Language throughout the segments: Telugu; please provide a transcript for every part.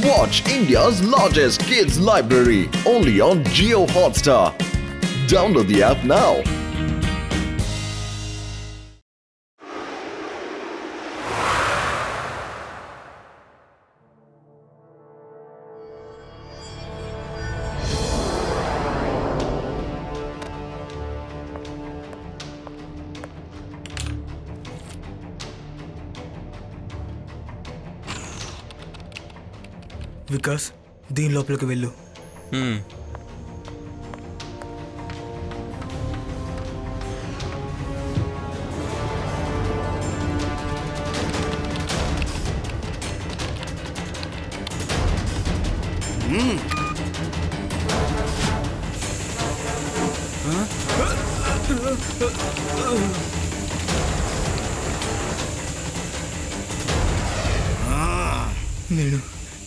Watch India's largest kids library only on Jio Hotstar. Download the app now. Vikas దీని లోపలికి వెళ్ళు.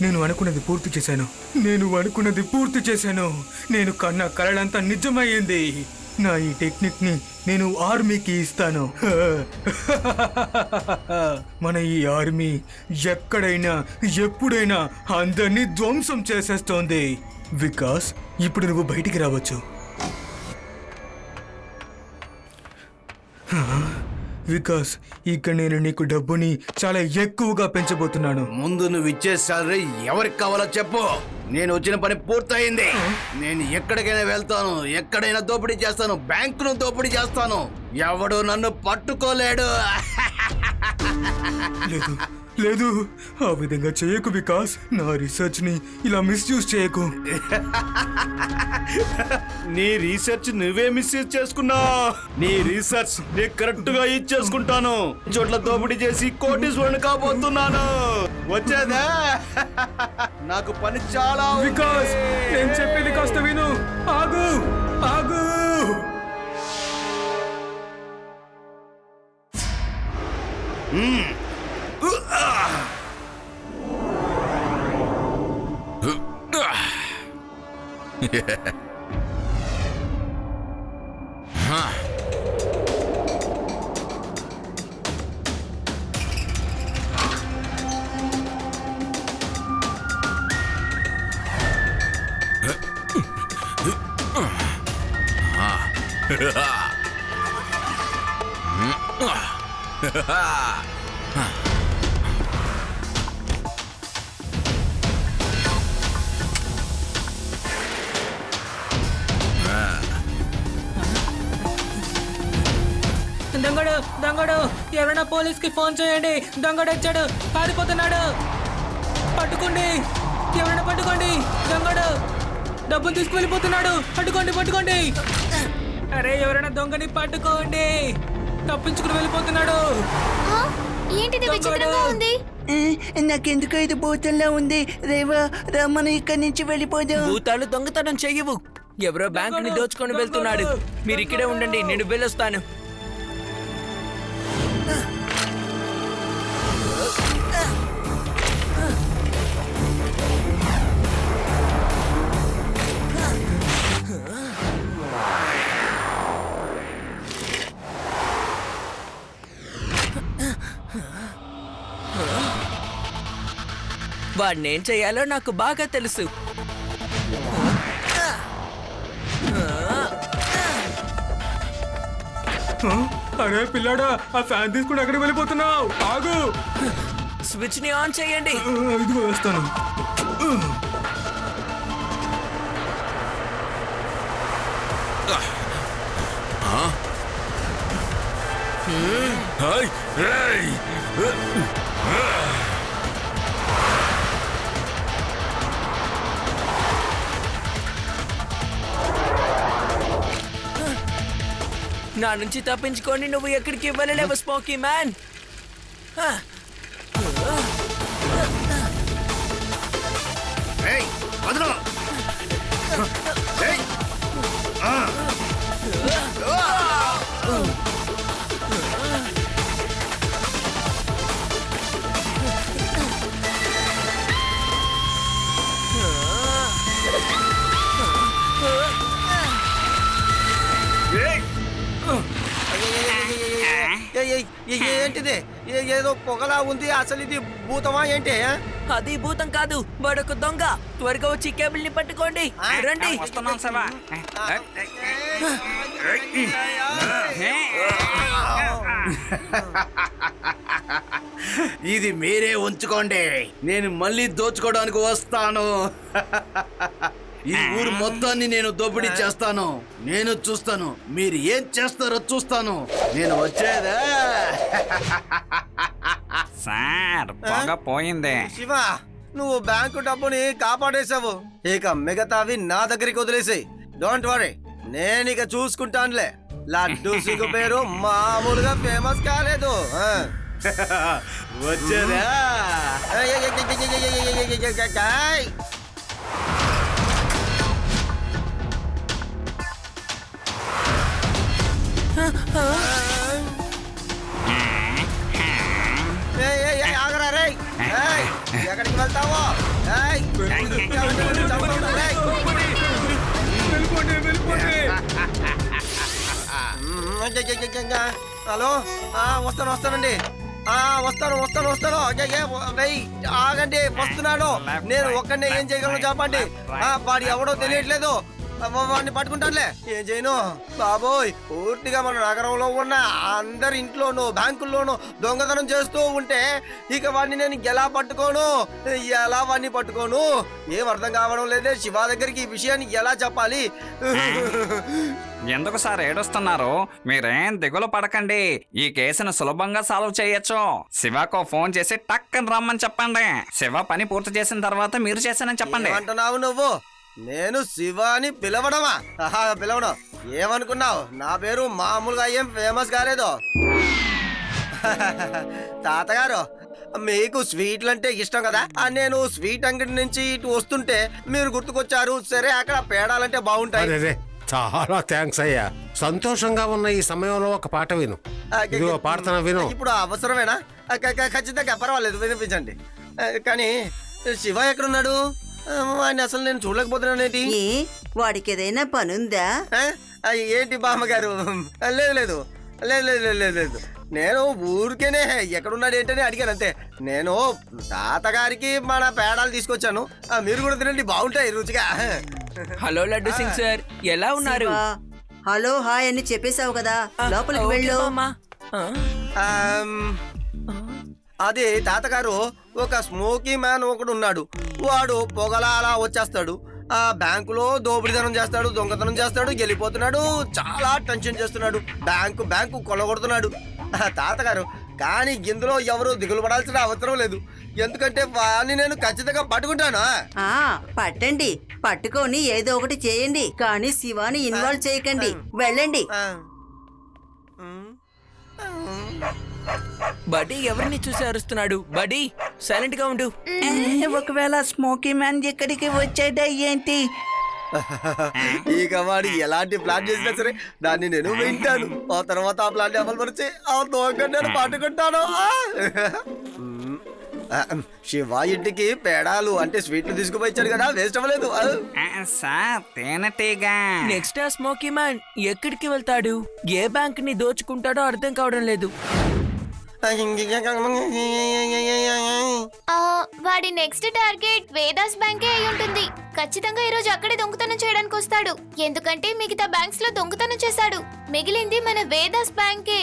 నేను అనుకున్నది పూర్తి చేశాను. నేను కన్న కలలంతా నిజమయ్యింది. నా ఈ టెక్నిక్ ని నేను ఆర్మీకి ఇస్తాను. మన ఈ ఆర్మీ ఎక్కడైనా ఎప్పుడైనా అందరినీ ధ్వంసం చేసేస్తోంది. వికాస్, ఇప్పుడు నువ్వు బయటికి రావచ్చు. వికాస్, ఇక్కడ నేను నీకు డబ్బుని చాలా ఎక్కువగా పెంచబోతున్నాను. ముందు నువ్వు ఇచ్చే సాలరీ ఎవరికి కావాలో చెప్పు. నేను వచ్చిన పని పూర్తయింది. నేను ఎక్కడికైనా వెళ్తాను, ఎక్కడైనా దోపిడీ చేస్తాను, బ్యాంకును దోపిడీ చేస్తాను. ఎవడు నన్ను పట్టుకోలేడు. లేదు, ఆ విధంగా చేయకు వికాస్. నా రీసెర్చ్ ని ఇలా మిస్యూజ్ చేయకు. నీ రీసెర్చ్ నువ్వే మిస్యూజ్ చేసుకున్నావు. నీ రీసెర్చ్ నేను కరెక్ట్ గా ఇచ్చేసుకుంటాను. చోట్ల దోపిడీ చేసి కోటీశ్వరుని కాబోతున్నాను. వచ్చేదా? నాకు పని చాలా. వికాస్, నేను చెప్పేది కాస్త విను. ఆగు. దొంగడు ఎవరైనా పోలీస్ కి ఫోన్ చేయండి. దొంగడు వచ్చాడు, పారిపోతున్నాడు. పట్టుకోండి, ఎవరైనా పట్టుకోండి. దొంగడు డబ్బులు తీసుకువెళ్ళిపోతున్నాడు. పట్టుకోండి. అరే, ఎవరైనా దొంగని పట్టుకోండి. తప్పించుకుని వెళ్ళిపోతున్నాడు. ఏంటిది విచిత్రంగా ఉంది? నాకెందుకో ఇది భూతంలా ఉంది. రేవా, రమ్మను ఇక్కడి నుంచి వెళ్ళిపోదాం. భూతాలు దొంగతనం చెయ్యవు. ఎవరో బ్యాంక్ ని దోచుకొని వెళ్తున్నాడు. మీరు ఇక్కడే ఉండండి, నేను వెళ్ళొస్తాను. వాడిని ఏం చేయాలో నాకు బాగా తెలుసు. అరే పిల్లాడా, ఆ ఫ్యాన్ తీసుకుని అక్కడికి వెళ్ళిపోతున్నావు. ఆగు. స్విచ్ ని ఆన్ చేయండి. ఇదిగో వేస్తాను. నా నుంచి తప్పించుకొని నువ్వు ఎక్కడికి వెళ్ళలేవు స్మోకీ మ్యాన్. ఏంటిది? ఏదో పొగలా ఉంది. అసలు ఇది భూతమా ఏంటి? అది భూతం కాదు, వాడొక దొంగ. త్వరగా వచ్చి కేబుల్ ని పట్టుకోండి. రండి. వస్తున్నాం శివ. ఇది మీరే ఉంచుకోండి, నేను మళ్ళీ దోచుకోవడానికి వస్తాను. ఈ ఊరు మొత్తాన్ని నేను దోపిడీ చేస్తాను. నేను చూస్తాను మీరు ఏం చేస్తారో చూస్తాను. నేను వచ్చేదా? సార్ పొగ పోయింది. శివ, నువ్వు బ్యాంకు డబ్బుని కాపాడేశావు. ఇక మిగతావి నా దగ్గరికి వదిలేసాయి. డోంట్ వరీ, నేను ఇక చూసుకుంటానులే. లడ్డు సిగ్గు పేరు మామూలుగా ఫేమస్ కాలేదు. వచ్చేదా? ఆగరా రే, ఎక్కడికి వెళ్తావో? హలో, వస్తానండి. వస్తాను. ఆగండి, వస్తున్నాను. నేను ఒక్కడే ఏం చేయగలను చెప్పండి. వాడు ఎవడో తెలియట్లేదు. వాడిని పట్టుకుంటానులే. ఏం చేయను బాబోయ్, పూర్తిగా మన నగరంలో ఉన్న అందరి ఇంట్లోనూ బ్యాంకుల్లోనూ దొంగతనం చేస్తూ ఉంటే ఇక వాడిని నేను ఎలా పట్టుకోను? ఏం అర్థం కావడం లేదే. శివ దగ్గరికి ఈ విషయాన్ని ఎలా చెప్పాలి? ఎందుకు సార్ ఏడుస్తున్నారు? మీరేం దిగులు పడకండి, ఈ కేసును సులభంగా సాల్వ్ చేయొచ్చు. శివకు ఫోన్ చేసి టక్కని రమ్మని చెప్పండి. శివ పని పూర్తి చేసిన తర్వాత మీరు చేశానని చెప్పండి. ఏమంటున్నావు నువ్వు? నేను శివాని పిలవడమా? పిలవడం ఏమనుకున్నావు? నా పేరు మామూలుగా ఏం ఫేమస్ కాలేదు. తాతగారు, మీకు స్వీట్లు అంటే ఇష్టం కదా. నేను స్వీట్ అంగడి నుంచి ఇటు వస్తుంటే మీరు గుర్తుకొచ్చారు. సరే, అక్కడ పేడాలంటే బాగుంటాయి. చాలా థ్యాంక్స్ అయ్యా. సంతోషంగా ఉన్న ఈ సమయంలో ఒక పాట విను. ఇదిగో పాడుతున్నా, విను. ఇప్పుడు అవసరమేనా? ఖచ్చితంగా పర్వాలేదు, వినిపించండి. కానీ శివ ఎక్కడున్నాడు? వాడిని అసలు నేను చూడలేకపోతున్నానేంటి? వాడికి ఏదైనా పనుందా? ఏంటి బామ్మగారు? లేదు. నేను ఊరికేనే ఎక్కడున్నాడు ఏంటని అడిగాను అంతే. నేను తాతగారికి మన పేడాలు తీసుకొచ్చాను. మీరు కూడా తినండి, బాగుంటాయి రుచిగా. హలో లడ్డు సింగ్ సార్, ఎలా ఉన్నారు? హలో హాయ్ అని చెప్పేశావు కదా, లోపలికి వెళ్ళు. అదే తాతగారు, ఒక స్మోకీ మ్యాన్ ఒకడు ఉన్నాడు. వాడు పొగలా అలా వచ్చేస్తాడు. ఆ బ్యాంకులో దోపిడీతనం చేస్తాడు, దొంగతనం చేస్తాడు, వెళ్ళిపోతున్నాడు. చాలా టెన్షన్ చేస్తున్నాడు. బ్యాంకు కొలగొడుతున్నాడు తాతగారు. కానీ ఇందులో ఎవరు దిగులు పడాల్సిన అవసరం లేదు, ఎందుకంటే వాడిని నేను ఖచ్చితంగా పట్టుకుంటాను. పట్టండి, పట్టుకొని ఏదో ఒకటి చేయండి, కానీ శివాని ఇన్వాల్వ్ చేయకండి. వెళ్ళండి. బడీ ఎవరిని చూసి అరుస్తున్నాడు? బడీ సైలెంట్ గా ఉండు. ఒకవేళ స్మోకీ మ్యాన్ ఇక్కడికి వచ్చాడా ఏంటి? ఇక వాడు ఎలాంటి ప్లాన్ చేసినా సరే దాన్ని నేను వింటాను. ఆ తర్వాత ఆ ప్లాన్ అమలు పరిచి ఆ దొంగ నేను పట్టుకుంటాను. శివ ఇంటికి పేడాలు అంటే స్వీట్లు తీసుకుపోయించాడు కదా, వేస్ట్ అవ్వలేదు. సార్ తేనెటీగా. నెక్స్ట్ ఆ స్మోకీ మ్యాన్ ఎక్కడికి వెళ్తాడు? ఏ బ్యాంక్ ని దోచుకుంటాడో అర్థం కావడం లేదు. వాడి నెక్స్ట్ టార్గెట్ వేదాస్ బ్యాంకే అయి ఉంటుంది. ఖచ్చితంగా ఈ రోజు అక్కడే దొంగతనం చేయడానికి వస్తాడు, ఎందుకంటే మిగతా బ్యాంక్స్ లో దొంగతనం చేశాడు. మిగిలింది మన వేదాస్ బ్యాంకే.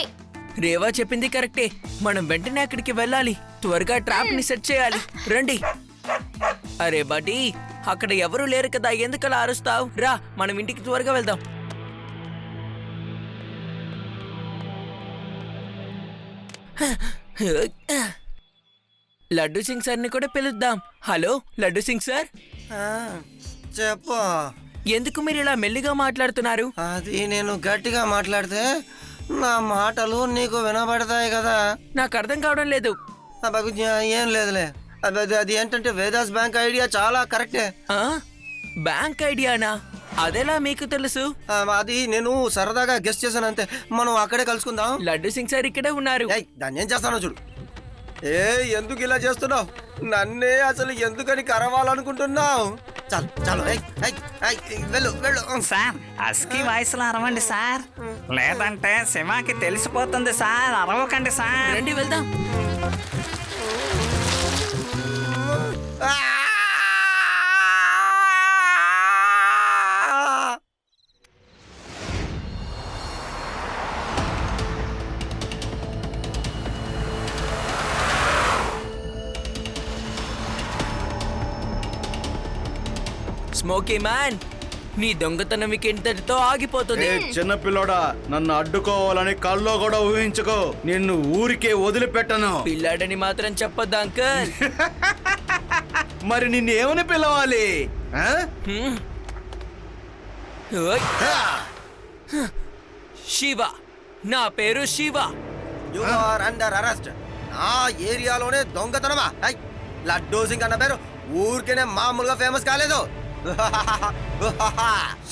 రేవా చెప్పింది కరెక్టే, మనం వెంటనే అక్కడికి వెళ్ళాలి. త్వరగా ట్రాప్ ని సెట్ చేయాలి. రండి. అరే బడీ, అక్కడ ఎవరు లేరు కదా, ఎందుకలా అరుస్తావు? రా, మనం ఇంటికి త్వరగా వెళ్దాం. లడ్డు సింగ్ సార్ ని కూడా పిలుద్దాం. Hello laddu Singh sir. చెప్పు. ఎందుకు మీరు ఇలా మెల్లిగా మాట్లాడుతున్నారు? అది నేను గట్టిగా మాట్లాడితే నా మాటలు నీకు వినబడతాయి కదా. నాకు అర్థం కావడం లేదు. ఏం లేదులే. అది ఏంటంటే వేదాస్ బ్యాంక్ ఐడియా చాలా కరెక్టే. బ్యాంక్ ఐడియానా? అదెలా మీకు తెలుసు? అది నేను సరదాగా గెస్ట్ చేశాను అంతే. మనం అక్కడే కలుసుకుందాం. లడ్డు సింగ్ సార్ ఇక్కడే ఉన్నారు. దాన్ని ఏం చేస్తానో చూడు. ఎందుకు ఇలా చేస్తున్నావు? నన్నే అసలు ఎందుకని కరవాలనుకుంటున్నావు? చాలు వెళ్ళు. సార్ అస్కి వయసులో అరవండి సార్, లేదంటే శివాకి తెలిసిపోతుంది సార్. అరవకండి సార్. రండి వెళ్దాం. స్మోకీ మ్యాన్, నీ దొంగతనం ఇంతటితో ఆగిపోతుంది. చిన్న పిల్లోడా, నన్ను అడ్డుకోవాలని కల్లో కూడా ఊహించుకో. నిన్ను ఊరికే వదిలిపెట్టను. పిల్లాడని మాత్రం చెప్పొద్దు అంకుల్. మరి నిన్ను ఏమని పిలవాలి? ఆ? ఓయ్. శివ, నా పేరు Shiva. You are under arrest. ఆ ఏరియాలోనే దొంగతనమా? లడ్డూ సింగ్ అన్న పేరు ఊరికేనే మామూలుగా ఫేమస్ కాలేదు.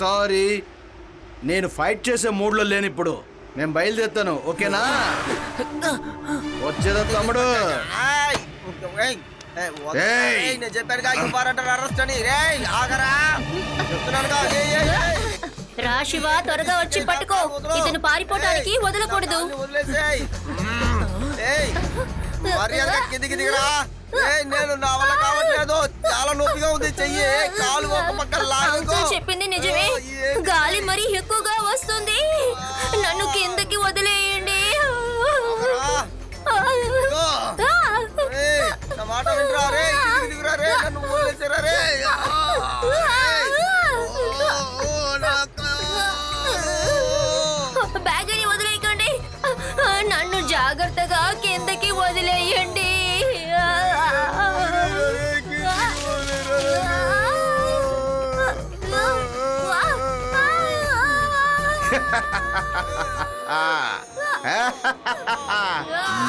సారీ, నేను ఫైట్ చేసే మూడ్లో లేను ఇప్పుడు. నేను బయలుదేరుతాను, ఓకేనా? వచ్చేదా తమ్ముడు? నేను చెప్పానుగా యు ఆర్ అండర్ అరెస్ట్ అని. రేయ్ ఆగరా, చెప్తున్నానుగా. రా శివ, త్వరగా వచ్చి పట్టుకో. ఇతను పారిపోవడానికి వదలకూడదు. వదిలేసేయ్. మర్యాదగా కిందికి దిగరా. నేను నా వల్ల కావట్లేదు, చాలా నొప్పిగా ఉంది. చెయ్యి, కాలు ఒక పక్క లాగకు. చెప్పింది నిజమే, గాలి మరీ ఎక్కువగా వస్తుంది. నన్ను కిందకి వదిలేయండి. నా మాట వినరా రే, కిందికి దిగురా రే, నన్ను వదిలేసారా రే. బ్యాగ్ అని వదిలేయకండి, నన్ను జాగ్రత్తగా కిందకి వదిలేయండి.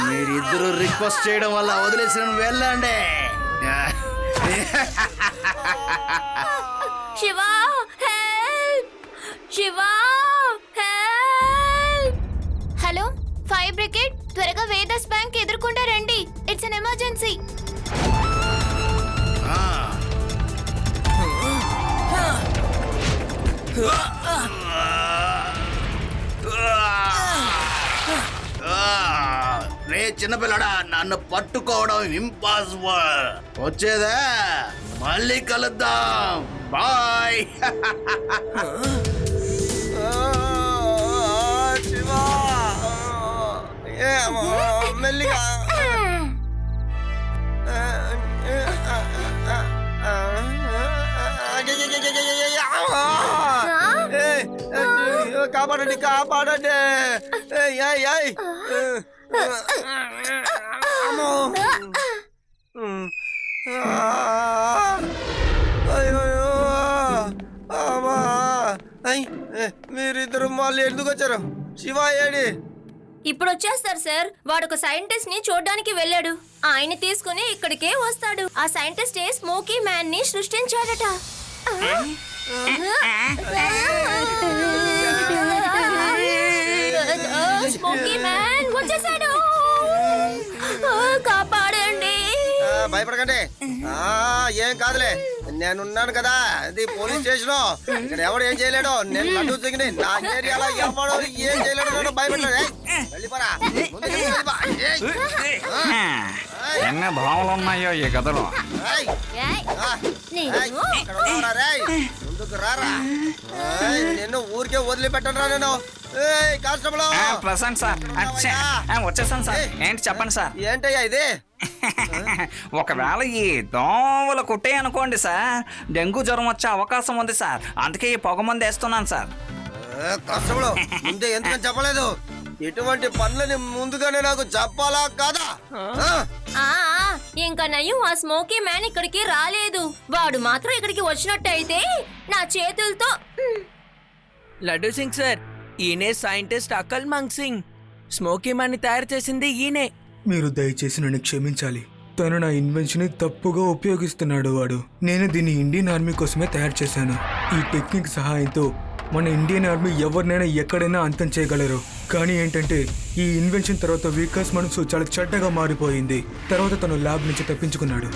మీరిద్దరు రిక్వెస్ట్ చేయడం వల్ల వదిలేసిన వెళ్ళండి. Shiva, help! Shiva, help! Hello, fire brigade, త్వరగా వేదాస్ బ్యాంక్ ఎదుర్కొంటా రండి. It's an emergency. రే చిన్నపిల్లడా, నన్ను పట్టుకోవడం ఇంపాసిబుల్. వచ్చేదా? మళ్ళీ కలుద్దాం. బాయ్. శివా, మెల్లిగా. కాపాడండి, కాపాడండి. మీరిద్దరు మళ్ళీ ఎందుకు వచ్చారు? శివ ఏడి? ఇప్పుడు వచ్చేస్తారు సార్. వాడు ఒక సైంటిస్ట్ ని చూడడానికి వెళ్ళాడు. ఆయన తీసుకుని ఇక్కడికే వస్తాడు. ఆ సైంటిస్ట్ స్మోకీ మ్యాన్ ని సృష్టించాడట. స్మోకీ మ్యాన్ వచ్చేసాడు. కాపాడండి. భయపడకండి, ఏం కాదులే, నేనున్నాను కదా. ఇది పోలీస్ స్టేషన్, ఇక్కడ ఎవడు ఏం చేయలేడు. నేను లడ్డూ సింగ్ని, నా ఏరియాలో ఎవడు ఏం చేయలేడు. భయపడలేదు. వెళ్ళిపోరా. ఎన్ని భావనలు ఉన్నాయో ఈ గదిలో. ముందుకు రారా. నిన్ను ఊరికే వదిలిపెట్టను రా నేను. కానిస్టేబుల్, ప్రశాంత్ సార్, వచ్చేసాను సార్. ఏంటి చెప్పండి సార్. ఏంటయ్యా ఇది? ఒకవేళ ఈ దోమలు కుట్టే అనుకోండి సార్, డెంగ్యూ జ్వరం వచ్చే అవకాశం ఉంది సార్. అందుకే ఈ పొగ మందు వేస్తున్నాను సార్. కానిస్టేబుల్, ముందే ఎందుకని చెప్పలేదు? ఇటువంటి పనులని ముందుగానే నాకు చెప్పాలా కాదా? ఇంకా నయ్యం, ఆ స్మోకీ మ్యాన్ ఇక్కడికి రాలేదు. వాడు మాత్రం ఇక్కడికి వచ్చినట్టయితే నా చేతులతో. లడ్డూ సింగ్ సార్, ఈయనే scientist Akal మంగ్ Singh. Smoky man ని తయారు చేసింది ఈయనే. మీరు దయచేసి నన్ను క్షమించాలి. తను నా ఇన్వెన్షన్ ని తప్పుగా ఉపయోగిస్తున్నాడు. నేను దీన్ని ఇండియన్ ఆర్మీ కోసమే తయారు చేశాను. ఈ టెక్నిక్ సహాయంతో మన ఇండియన్ ఆర్మీ ఎవరినైనా ఎక్కడైనా అంతం చేయగలరు. కానీ ఏంటంటే ఈ ఇన్వెన్షన్ తర్వాత వికాస్ మనసు చాలా చెడ్డగా మారిపోయింది. తర్వాత తను ల్యాబ్ నుంచి తప్పించుకున్నాడు.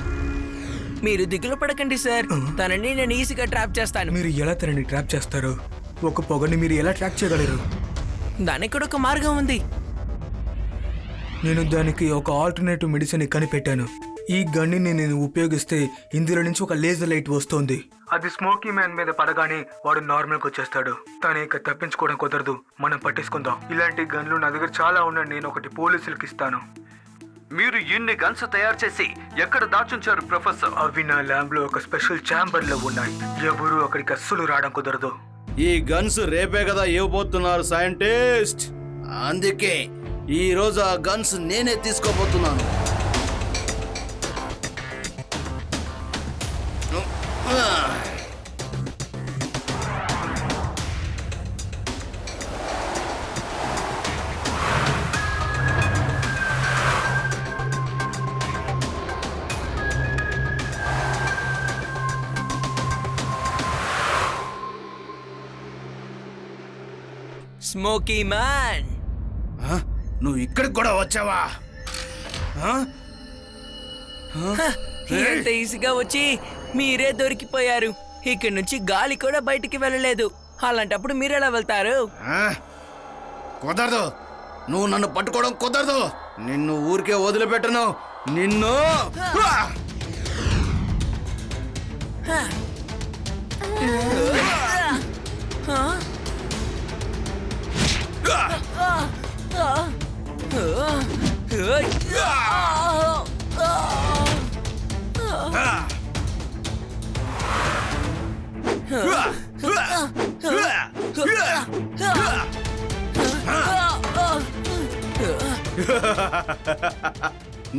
మీరు దిగులు పడకండి సార్, తనని నేను ఈజీగా ట్రాప్ చేస్తాను. మీరు ఎలా తనని ట్రాప్ చేస్తారు? ఒక పొగని మీరు ఎలా ట్రాక్ చేయగలరు? దానికి కూడా ఒక మార్గం ఉంది. నేను దానికి ఒక ఆల్టర్నేటివ్ మెడిసిన్ కనిపెట్టాను. ఈ గన్నిని నేను ఉపయోగిస్తే ఇందులో నుంచి ఒక లేజర్ లైట్ వస్తుంది. అది స్మోకీ మ్యాన్ మీద పడగానే వాడు నార్మల్కి వచ్చేస్తాడు. తను ఇక తప్పించుకోవడం కుదరదు. మనం పట్టించుకుందాం. ఇలాంటి గన్లు నా దగ్గర చాలా ఉన్నాయి. నేను ఒకటి పోలీసులకు ఇస్తాను. మీరు ఇన్ని గన్స్ తయారు చేసి ఎక్కడ దాచుంచారు ప్రొఫెసర్? అవి నా ల్యాబ్ లో ఒక స్పెషల్ ఛాంబర్ లో ఉన్నాయి. ఎవరు అక్కడికి అస్సలు రావడం కుదరదు. ఈ గన్స్ రేపే కదా ఇవ్వబోతున్నారు సైంటిస్ట్. అందుకే ఈ రోజు ఆ గన్స్ నేనే తీసుకోబోతున్నాను. స్మోకీ మ్యాన్, నువ్వు ఇక్కడికి కూడా వచ్చావా? ఎంత ఈజీగా వచ్చి మీరే దొరికిపోయారు. ఇక్కడి నుంచి గాలి కూడా బయటికి వెళ్ళలేదు. అలాంటప్పుడు మీరెలా వెళ్తారు? కుదరదు, నువ్వు నన్ను పట్టుకోవడం కుదరదు. నిన్ను ఊరికే వదిలిపెట్టను. నిన్ను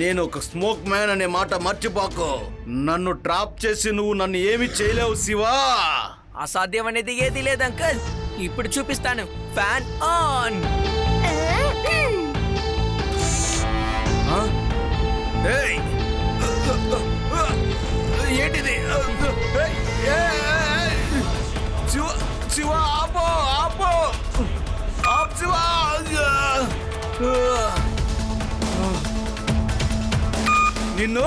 నేను ఒక స్మోక్ మ్యాన్ అనే మాట మర్చిపోకు. నన్ను ట్రాప్ చేసి నువ్వు నన్ను ఏమి చేయలేవు శివా. అసాధ్యం అనేది ఏది లేదు అంకుల్. ఇప్పుడు చూపిస్తాను. Fan on. ఏంటిది? శివ శివ ఆపో ఆపో ఆప్ శివ. నిన్ను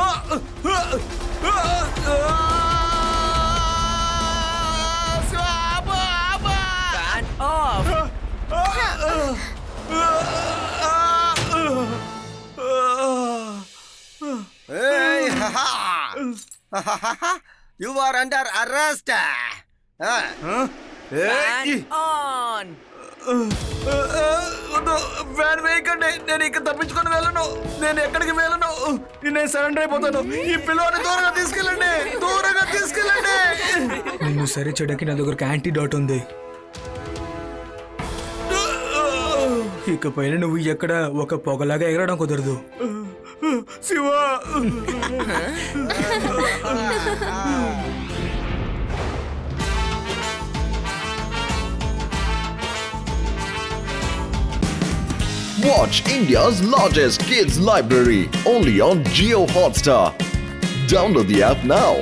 fan off. You are under arrest. Fan on. Fan వేయకండి. నేను ఇక తప్పించుకొని వెళ్ళను. నేను ఎక్కడికి వెళ్ళను. నేను సరెండర్ అయిపోతాను. ఈ పిల్లవాడిని దూరంగా తీసుకెళ్ళండి. దూరంగా తీసుకెళ్ళండి. నిన్ను సరి చేయడానికి నా దగ్గర ఒక యాంటీడాట్ ఉంది. ఇకపైన నువ్వు ఎక్కడ ఒక పొగలాగా ఎగరడం కుదరదు. Shiva, Watch India's largest kids library only on Jio Hotstar. Download the app now.